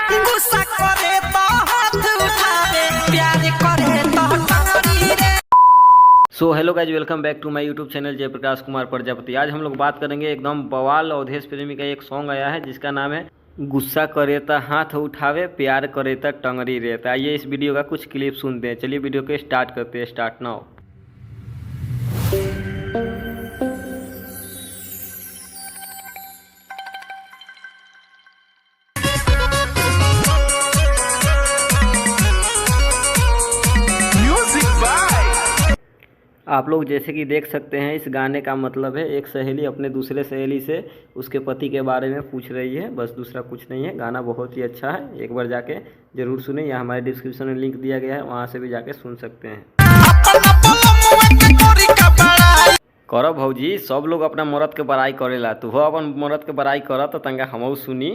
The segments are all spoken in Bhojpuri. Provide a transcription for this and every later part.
गुस्सा करे तो हाथ उठावे, प्यार करे तो टंगड़ी रे। So hello guys, welcome back to my YouTube channel Jayprakash Kumar Prajapati. आज हम लोग बात करेंगे एकदम बवाल अवधेश प्रेमी का एक सॉन्ग आया है जिसका नाम है गुस्सा करे तो हाथ उठावे, प्यार करे तो टंगड़ी रे। तो आइए इस वीडियो का कुछ क्लिप सुनते हैं। चलिए वीडियो को स्टार्ट करते हैं। स्टार्ट नाउ। आप लोग जैसे कि देख सकते हैं, इस गाने का मतलब है एक सहेली अपने दूसरे सहेली से उसके पति के बारे में पूछ रही है, बस दूसरा कुछ नहीं है। गाना बहुत ही अच्छा है, एक बार जाके जरूर सुने। यहाँ हमारे डिस्क्रिप्शन में लिंक दिया गया है, वहाँ से भी जाके सुन सकते हैं। करो भौजी, सब लोग अपना मर्द के बड़ाई करेला, तू हो अपन मर्द के बड़ाई कर तो तंगा हमहू सुनी।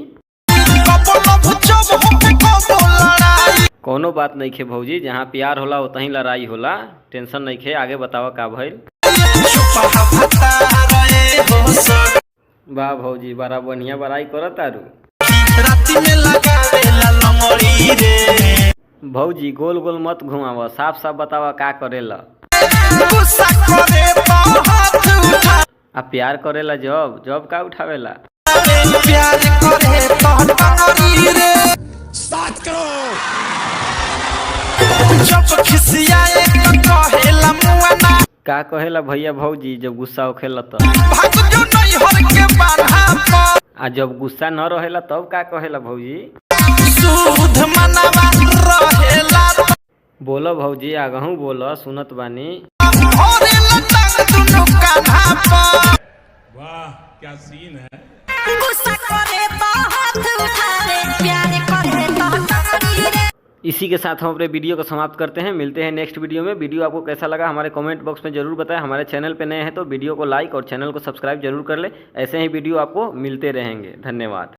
कोनो बात नहीं खे भौजी, जहाँ प्यार होला उतहीं लड़ाई होला, टेंशन नहीं खे। आगे बताओ का भइल। वाह भौजी, बड़ा बढ़िया बड़ाई करत तारू। भौजी गोल गोल मत घुमाव, साफ साफ बतावा का करेला। आ प्यार करेला जब जब का उठावेला। का कहेला भैया भौजी जब गुस्सा होखेला तो? आ जब गुस्सा न रहेला तब का कहेला भौजी? बोलो भौजी, आगहू बोलो, सुनत बानी। वाह क्या सीन है। गुस्सा करे तो हाथ उठावे, प्यार करे तो टंगड़ी रे। इसी के साथ हम अपने वीडियो को समाप्त करते हैं। मिलते हैं नेक्स्ट वीडियो में। वीडियो आपको कैसा लगा हमारे कमेंट बॉक्स में जरूर बताएं। हमारे चैनल पे नए हैं तो वीडियो को लाइक और चैनल को सब्सक्राइब जरूर कर ले। ऐसे ही वीडियो आपको मिलते रहेंगे। धन्यवाद।